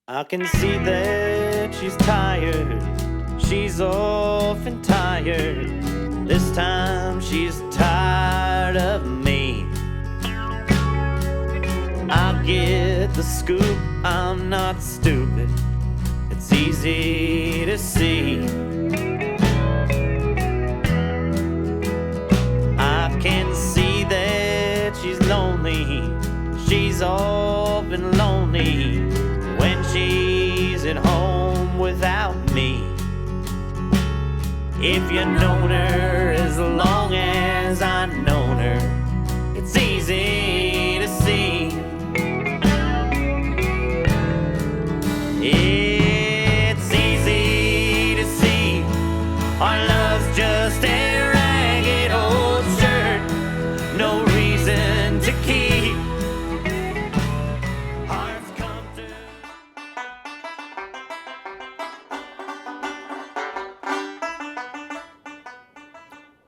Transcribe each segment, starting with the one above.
I can see that she's tired. She's often tired. This time she's tired of me. I get the scoop, I'm not stupid. It's easy to see. I can see that she's lonely. She's often lonely when she's at home without me. If you've known her as long as I've known her, it's easy to see. It's easy to see our love's just a ragged old shirt, no reason to keep. Hearts come to.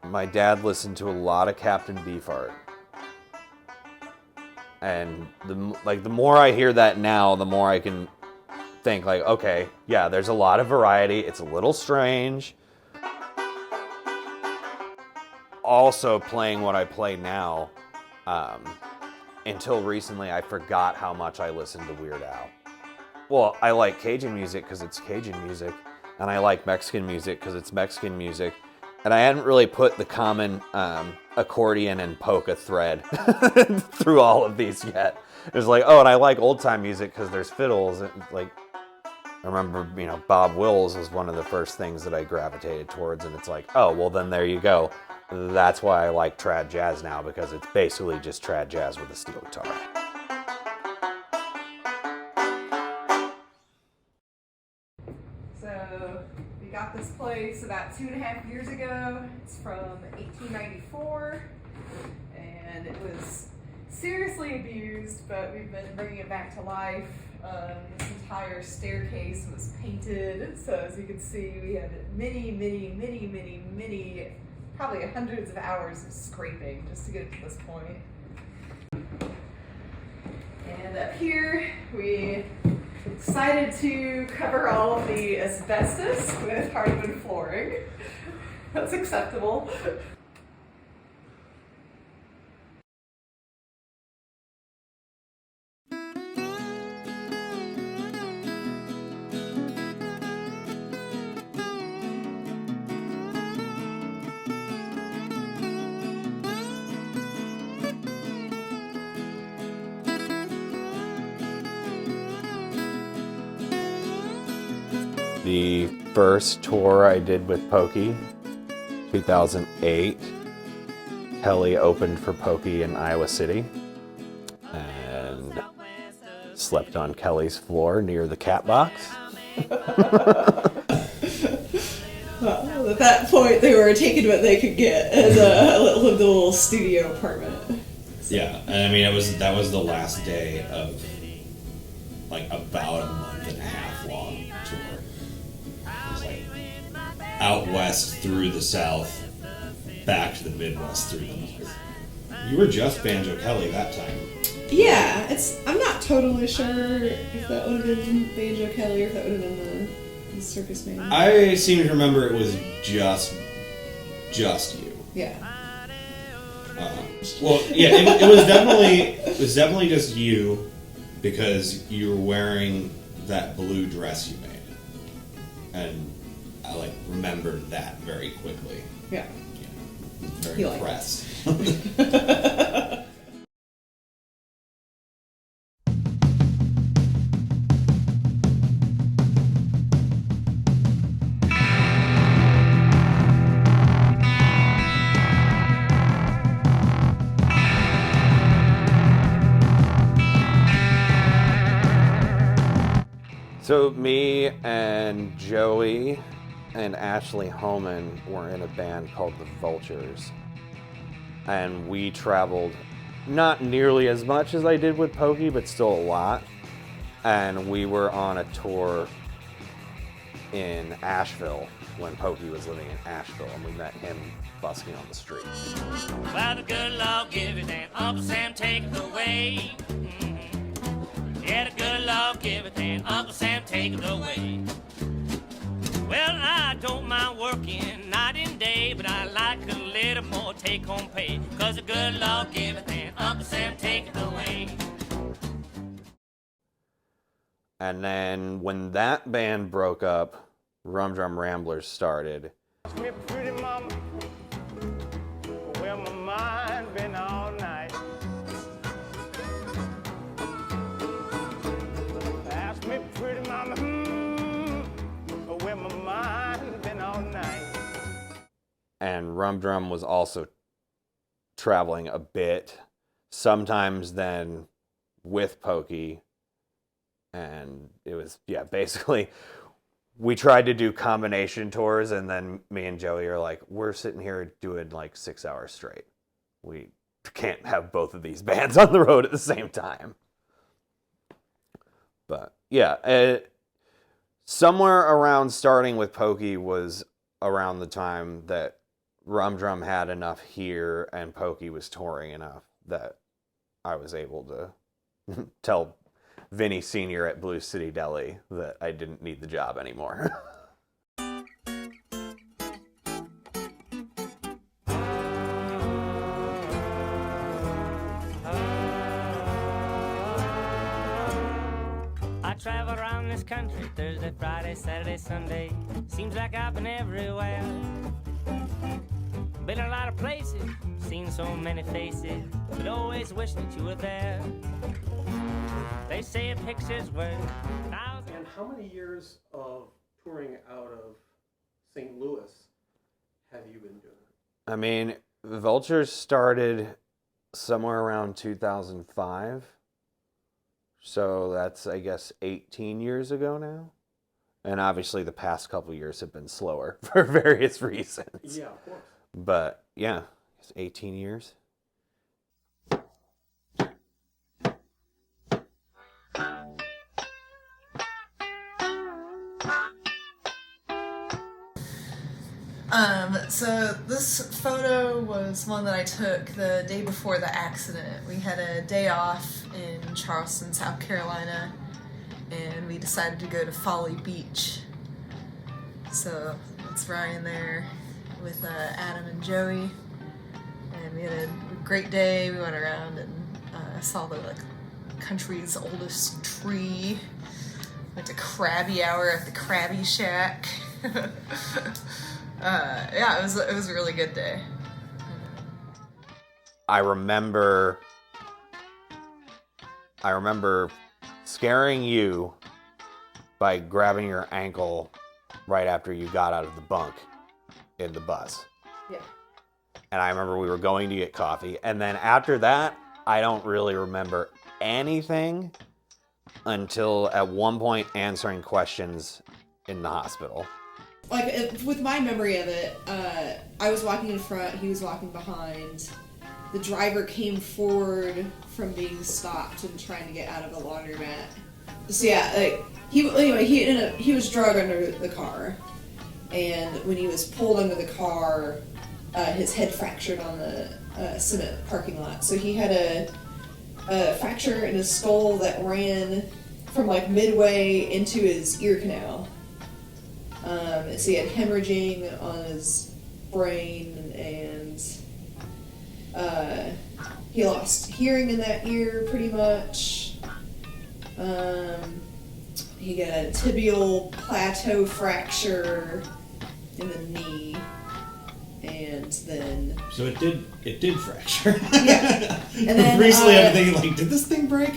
My dad listened to a lot of Captain Beefheart. And the more I hear that now, the more I can think like, okay, yeah, there's a lot of variety. It's a little strange. Also playing what I play now, until recently I forgot how much I listened to Weird Al. Well, I like Cajun music because it's Cajun music, and I like Mexican music because it's Mexican music. And I hadn't really put the common accordion and polka thread through all of these yet. It was like, oh, and I like old time music because there's fiddles. Like, I remember, Bob Wills was one of the first things that I gravitated towards, and it's like, oh, well, then there you go. That's why I like trad jazz now, because it's basically just trad jazz with a steel guitar. So we got this place about 2.5 years ago. It's from 1894, and it was seriously abused, but we've been bringing it back to life. This entire staircase was painted, so as you can see, we had many, probably hundreds of hours of scraping just to get it to this point. And up here, we decided to cover all of the asbestos with hardwood flooring. That's acceptable. The first tour I did with Pokey, 2008, Kelly opened for Pokey in Iowa City and slept on Kelly's floor near the cat box. Well, at that point, they were taking what they could get as a little studio apartment. So. Yeah, and I mean, that was the last day of like about a month and a half long tour. It was like out west through the south, back to the Midwest through the north. You were just Banjo Kelly that time. Yeah, I'm not totally sure if that would have been Banjo Kelly or if that would have been the Circus Man. I seem to remember it was just you. Yeah. Well, yeah, it was definitely just you, because you were wearing that blue dress you made, and I remembered that very quickly. Yeah. Very impressed. So me and Joey and Ashley Homan were in a band called the Vultures. And we traveled not nearly as much as I did with Pokey, but still a lot. And we were on a tour in Asheville when Pokey was living in Asheville, and we met him busking on the street. Well, the good Lord give it and Uncle Sam take it away. Yeah, the good Lord Lord give it and Uncle Sam take it away. Well, I don't mind working night and day, but I like a little more take-home pay. Cause the good Lord give it and Uncle Sam take it away. And then when that band broke up, Rum Drum Ramblers started. Ask me, pretty mama, where my mind been all night. Ask me, pretty mama, where my mind been all night. And Rum Drum was also traveling a bit, sometimes then with Pokey. And it was, basically, we tried to do combination tours, and then me and Joey are like, we're sitting here doing like 6 hours straight. We can't have both of these bands on the road at the same time. But somewhere around starting with Pokey was around the time that Rum Drum had enough here and Pokey was touring enough that I was able to tell Vinny Sr. at Blue City Deli that I didn't need the job anymore. I travel around this country Thursday, Friday, Saturday, Sunday. Seems like I've been everywhere. Been a lot of places, seen so many faces, but always wish that you were there. They say a picture's worth thousands. And how many years of touring out of St. Louis have you been doing? I mean, the Vultures started somewhere around 2005. So that's, I guess, 18 years ago now. And obviously the past couple of years have been slower for various reasons. Yeah, of course. But yeah, it's 18 years. So this photo was one that I took the day before the accident. We had a day off in Charleston, South Carolina, and we decided to go to Folly Beach. So it's Ryan there with Adam and Joey, and we had a great day. We went around and saw the country's oldest tree. Went to Krabby Hour at the Krabby Shack. Yeah, it was a really good day. I remember scaring you by grabbing your ankle right after you got out of the bunk in the bus. Yeah. And I remember we were going to get coffee, and then after that, I don't really remember anything until at one point answering questions in the hospital. With my memory of it, I was walking in front, he was walking behind. The driver came forward from being stopped and trying to get out of a laundromat. So yeah, he was drugged under the car, and when he was pulled under the car, his head fractured on the cement parking lot. So he had a fracture in his skull that ran from midway into his ear canal. So he had hemorrhaging on his brain, and he lost hearing in that ear pretty much. He got a tibial plateau fracture in the knee, and then So it did fracture. yeah. And then Recently, I'm thinking did this thing break?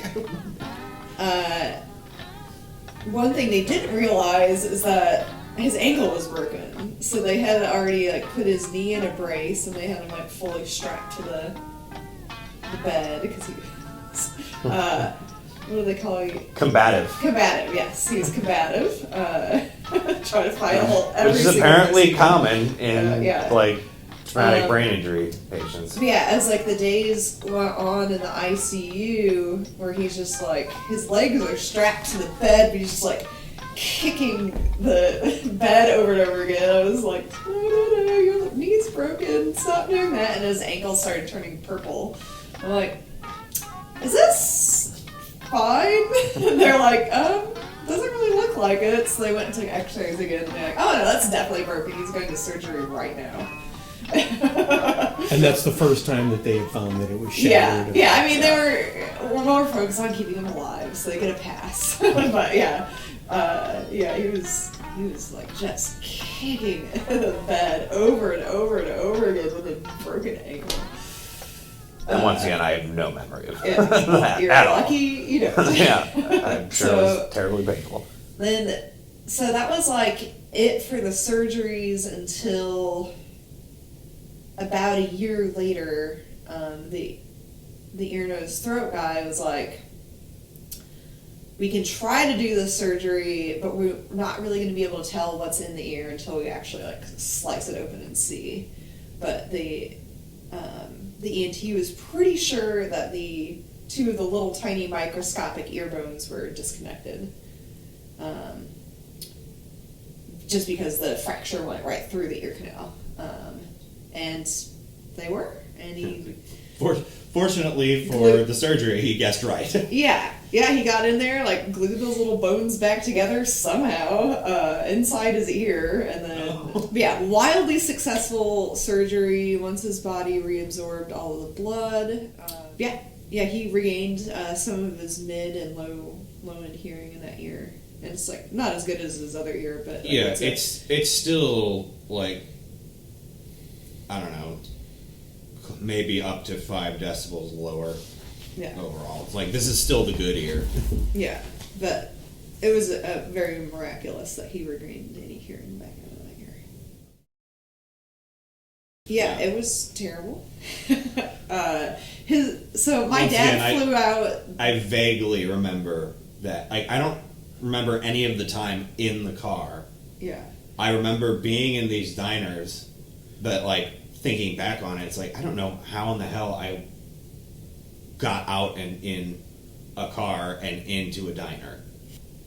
One thing they didn't realize is that his ankle was broken, so they had already put his knee in a brace, and they had him fully strapped to the bed because he was what do they call you? Combative. Combative, yes, he was combative. Trying to fight every Which is single apparently person. common in Yeah. traumatic brain injury patients. But yeah, as the days went on in the ICU, where he's just his legs are strapped to the bed, but he's just kicking the bed over and over again. I was like, no, your knee's broken, stop doing that. And his ankle started turning purple. I'm like, is this fine. And they're like, doesn't really look like it. So they went and took x-rays again, and they're like, oh no, that's definitely broken. He's going to surgery right now. And that's the first time that they had found that it was shattered. Yeah, I mean, they were more focused on keeping him alive, so they get a pass. But he was like just kicking the bed over and over and over again with a broken ankle. And once again, I have no memory of Yeah, that you're at lucky all. you don't. Yeah, I'm sure it was terribly painful. So that was like it for the surgeries until about a year later. The ear, nose, throat guy was like, we can try to do the surgery, but we're not really going to be able to tell what's in the ear until we actually like slice it open and see. But the ENT was pretty sure that the two of the little tiny microscopic ear bones were disconnected. Just because the fracture went right through the ear canal. And they were. And he... Fortunately for the surgery, he guessed right. Yeah, he got in there, like, glued those little bones back together somehow inside his ear, and then, wildly successful surgery once his body reabsorbed all of the blood. He regained some of his mid and low end hearing in that ear. And it's, like, not as good as his other ear, but... it's still, like, I don't know, maybe up to 5 decibels lower overall. It's like, this is still the good ear. Yeah, but it was very miraculous that he regained any hearing back out of that ear. Yeah, it was terrible. My dad flew out... I vaguely remember that. I don't remember any of the time in the car. Yeah. I remember being in these diners, but, like, thinking back on it, it's like, I don't know how in the hell I got out and in a car and into a diner.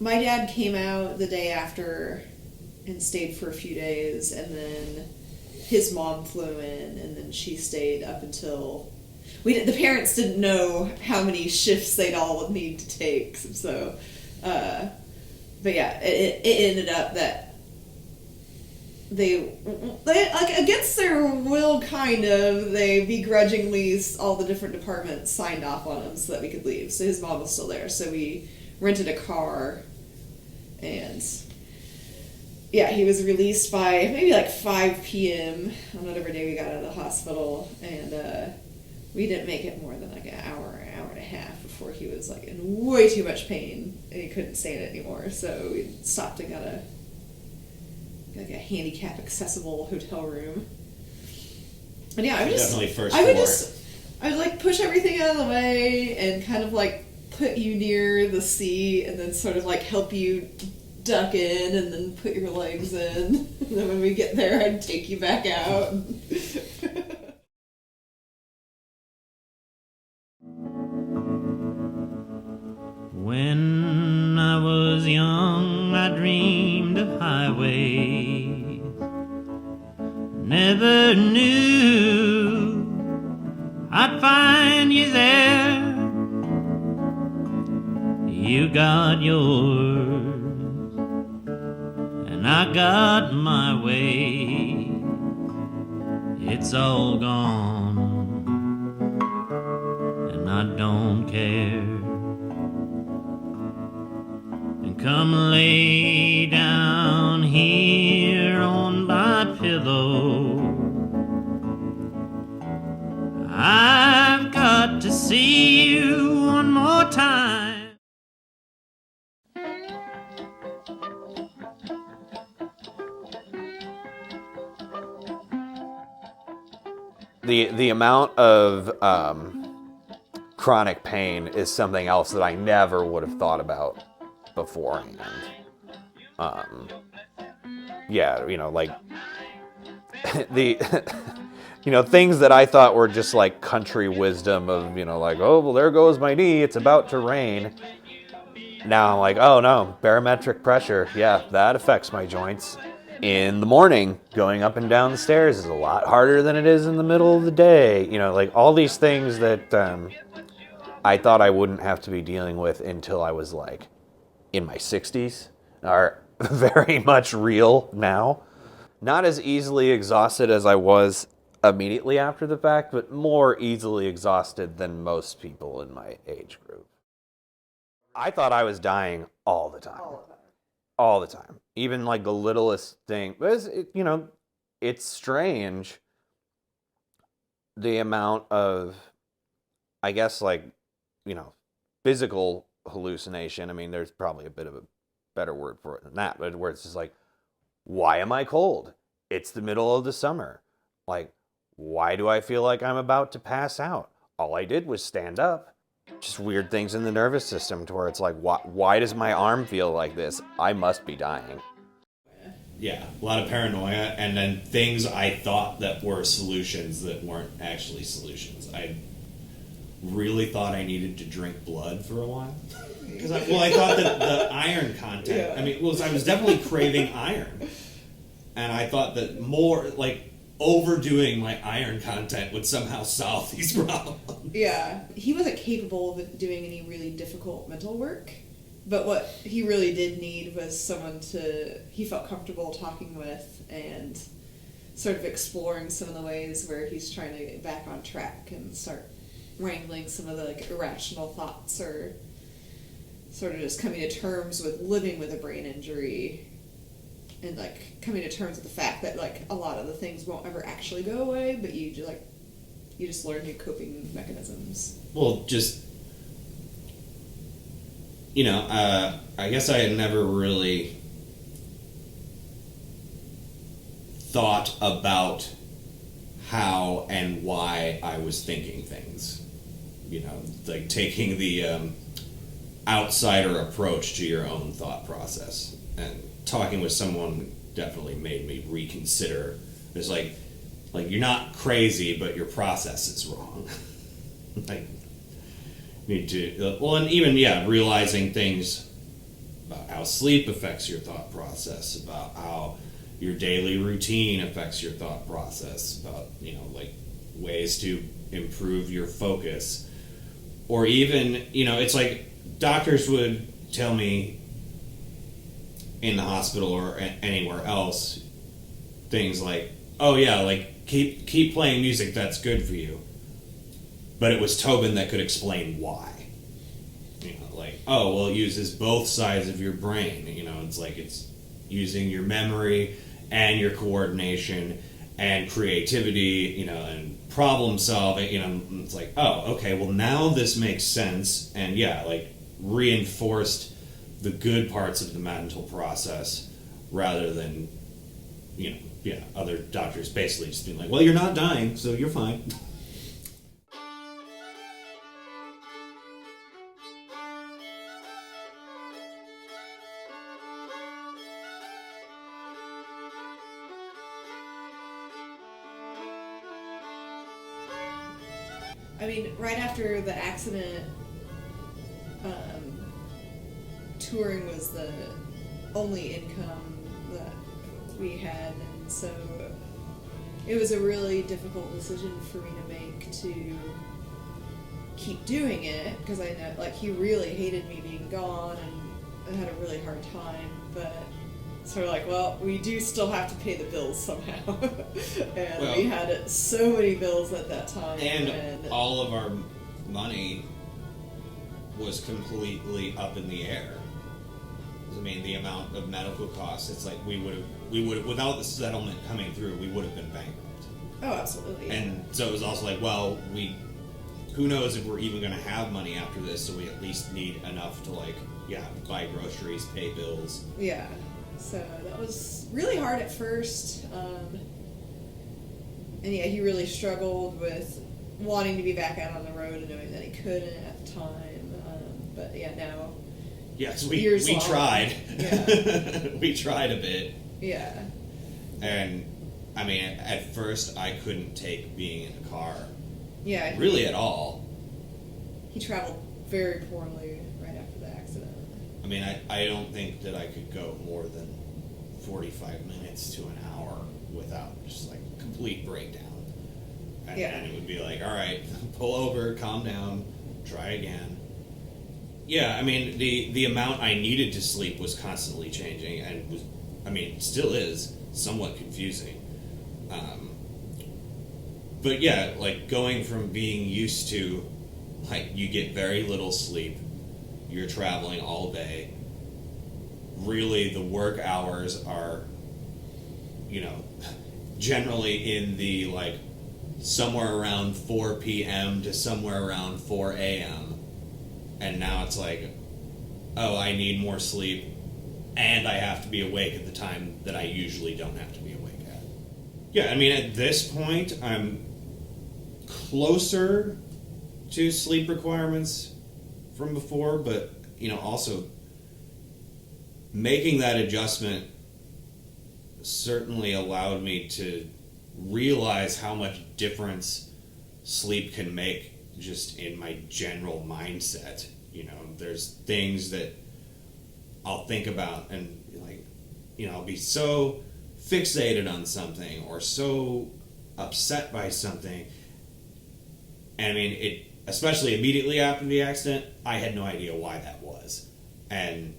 My dad came out the day after and stayed for a few days, and then his mom flew in, and then she stayed up until... the parents didn't know how many shifts they'd all need to take, so... but yeah, it ended up that they like, against their will, kind of, they begrudgingly, all the different departments signed off on him so that we could leave. So his mom was still there, so we rented a car, and he was released by maybe like 5 p.m. on whatever day we got out of the hospital, and we didn't make it more than like an hour and a half before he was like in way too much pain and he couldn't stand it anymore. So we stopped and got a handicap accessible hotel room. And I would I would like push everything out of the way and kind of like put you near the seat and then sort of like help you duck in and then put your legs in. And then when we get there, I'd take you back out. When I was young, I dreamed of highways. Never knew I'd find you there. You got yours, and I got my way. It's all gone, and I don't care. Come lay down here on my pillow. I've got to see you one more time. The amount of chronic pain is something else that I never would have thought about beforehand. Like the things that I thought were just like country wisdom of, like, oh, well, there goes my knee, it's about to rain. Now I'm like, oh no, barometric pressure, yeah, that affects my joints. In the morning, going up and down the stairs is a lot harder than it is in the middle of the day. Like all these things that I thought I wouldn't have to be dealing with until I was like in my 60s are very much real now. Not as easily exhausted as I was immediately after the fact, but more easily exhausted than most people in my age group. I thought I was dying all the time. All the time. Even like the littlest thing. It's strange the amount of, I guess, physical hallucination. I mean, there's probably a bit of a better word for it than that, but where it's just like, why am I cold? It's the middle of the summer. Like, why do I feel like I'm about to pass out? All I did was stand up. Just weird things in the nervous system to where it's like, why does my arm feel like this? I must be dying. Yeah, a lot of paranoia, and then things I thought that were solutions that weren't actually solutions. I really thought I needed to drink blood for a while. Because I thought that the iron content, I was definitely craving iron. And I thought that more, overdoing my iron content would somehow solve these problems. Yeah, he wasn't capable of doing any really difficult mental work, but what he really did need was someone he felt comfortable talking with and sort of exploring some of the ways where he's trying to get back on track and start wrangling some of the irrational thoughts, or sort of just coming to terms with living with a brain injury and coming to terms with the fact that a lot of the things won't ever actually go away, but you just learn new coping mechanisms. Well, just I guess I had never really thought about how and why I was thinking things. Taking the outsider approach to your own thought process, and talking with someone definitely made me reconsider. It's like you're not crazy, but your process is wrong. Need to and even realizing things about how sleep affects your thought process, about how your daily routine affects your thought process, about ways to improve your focus, or even it's like doctors would tell me in the hospital or anywhere else things like, oh yeah, keep playing music, that's good for you. But it was Tobin that could explain why. Oh, well, it uses both sides of your brain. It's using your memory and your coordination and creativity, and problem solving, it's like, oh, okay, well, now this makes sense. And reinforced the good parts of the mental process rather than, other doctors basically just being like, well, you're not dying, so you're fine. I mean, right after the accident, touring was the only income that we had, and so it was a really difficult decision for me to make to keep doing it, because I know, he really hated me being gone, and I had a really hard time, but sort of well, we do still have to pay the bills somehow. And we had so many bills at that time. And all of our money was completely up in the air. I mean, the amount of medical costs, it's we would have, without the settlement coming through, we would have been bankrupt. Oh, absolutely. And so it was also who knows if we're even going to have money after this, so we at least need enough to buy groceries, pay bills. Yeah. So that was really hard at first, and he really struggled with wanting to be back out on the road and knowing that he couldn't at the time. But now. Yes, we tried. Yeah. We tried a bit. Yeah. And I mean, at first I couldn't take being in a car. Yeah. Really at all. He traveled very poorly right after the accident. I mean, I don't think that I could go more than 45 minutes to an hour without just complete breakdown. And it would be all right, pull over, calm down, try again. Yeah, I mean, the amount I needed to sleep was constantly changing, and was, I mean, still is somewhat confusing. But yeah, like going from being used to, like, you get very little sleep, you're traveling all day, really the work hours are, you know, generally in the, like, somewhere around 4 p.m. to somewhere around 4 a.m. And now it's like, oh, I need more sleep, and I have to be awake at the time that I usually don't have to be awake at. Yeah, I mean, at this point, I'm closer to sleep requirements from before, but, you know, also making that adjustment certainly allowed me to realize how much difference sleep can make just in my general mindset. You know, there's things that I'll think about and, like, you know, I'll be so fixated on something or so upset by something. And I mean, it, especially immediately after the accident, I had no idea why that was. And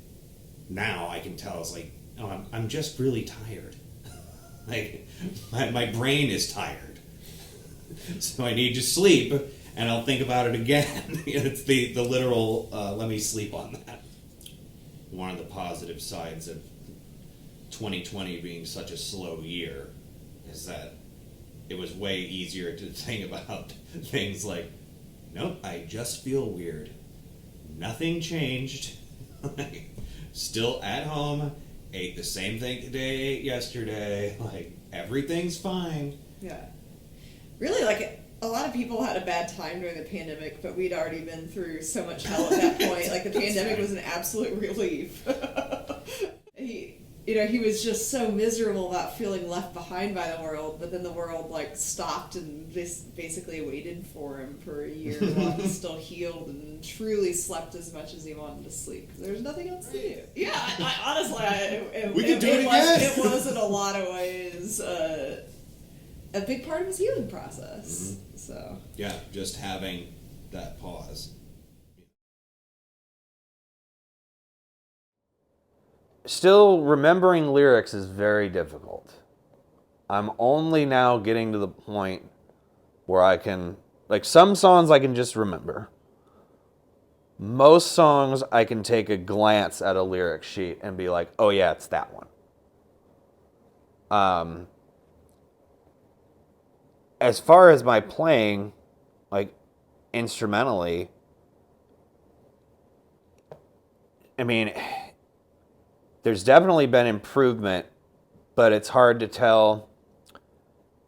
now I can tell, it's like, oh, I'm just really tired. Like, my brain is tired. So I need to sleep, and I'll think about it again. It's the literal, let me sleep on that. One of the positive sides of 2020 being such a slow year is that it was way easier to think about things like, nope, I just feel weird. Nothing changed. Still at home, ate the same thing today, ate yesterday. Like, everything's fine. Yeah. Really, like, a lot of people had a bad time during the pandemic, but we'd already been through so much hell at that point. Like, the pandemic was an absolute relief. He was just so miserable about feeling left behind by the world, but then the world, like, stopped and basically waited for him for a year while he still healed and truly slept as much as he wanted to sleep. There's nothing else to do. Yeah, honestly, it was in a lot of ways a big part of his healing process. Mm-hmm. So yeah, just having that pause. Still, remembering lyrics is very difficult. I'm only now getting to the point where I can, like, some songs I can just remember. Most songs I can take a glance at a lyric sheet and be like, oh yeah, it's that one. As far as my playing, like, instrumentally, I mean, there's definitely been improvement, but it's hard to tell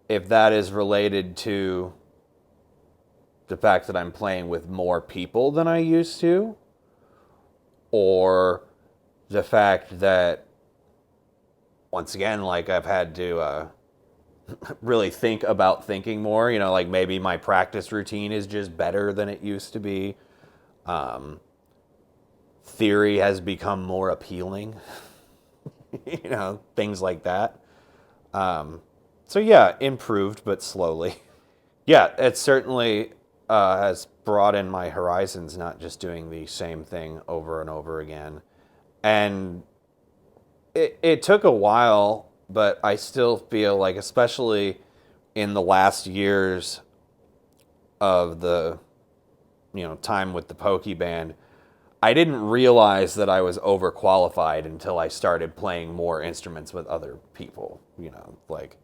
if that is related to the fact that I'm playing with more people than I used to, or the fact that, once again, like, I've had to really think about thinking more. You know, like, maybe my practice routine is just better than it used to be. Theory has become more appealing. You know, things like that. So yeah, improved, but slowly. Yeah, it certainly has broadened my horizons, not just doing the same thing over and over again. And it took a while, but I still feel like, especially in the last years of the, you know, time with the Pokey Band, I didn't realize that I was overqualified until I started playing more instruments with other people. You know, like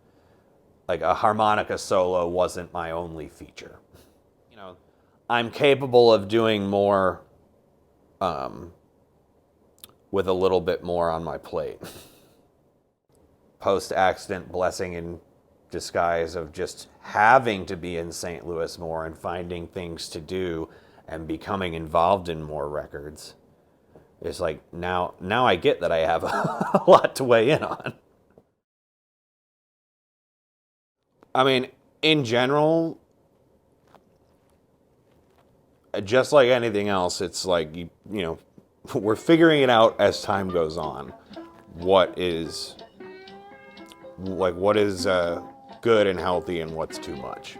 a harmonica solo wasn't my only feature. You know, I'm capable of doing more with a little bit more on my plate. Post-accident blessing in disguise of just having to be in St. Louis more and finding things to do and becoming involved in more records. It's like, now I get that I have a lot to weigh in on. I mean, in general, just like anything else, it's like, you know, we're figuring it out as time goes on. What is good and healthy and what's too much.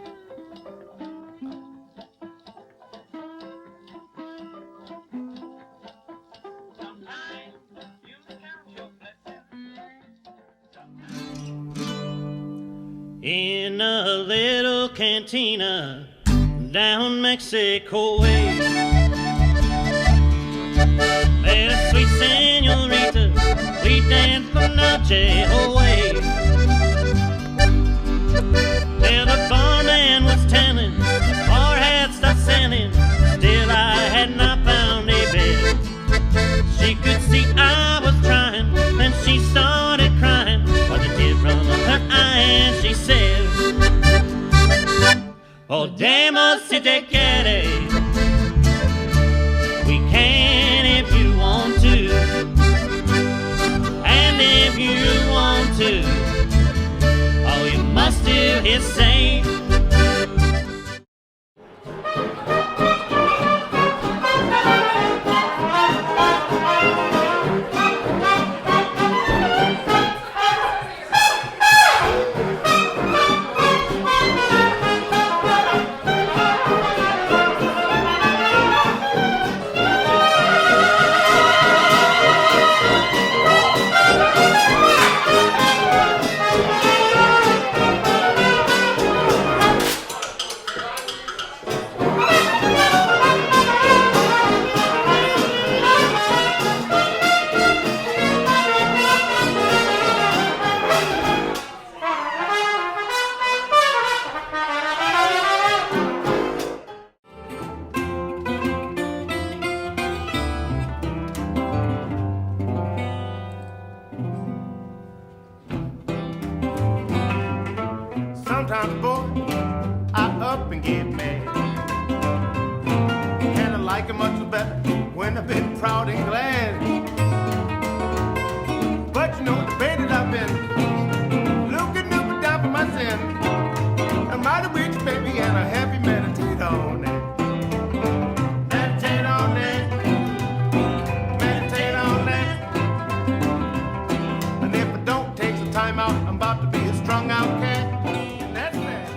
in a little cantina down Mexico way. Met a sweet senorita, we danced the noche away. Till the barman was telling, the bar had stopped selling, still I had not found a bed. She could see I was trying, and she started crying, but the tears from her eyes, she said, podemos si te quiere, we can if you want to, and if you want to, all you must do is say. Sometimes, boy, I up and get mad. And I like it much better when I've been proud and glad. But you know, the pain that I've been looking up and down for my sin. I'm mighty rich, baby, and I have you meditate on that. Meditate on that. Meditate on that. And if I don't take some time out, I'm about to be a strung out cat. That's that.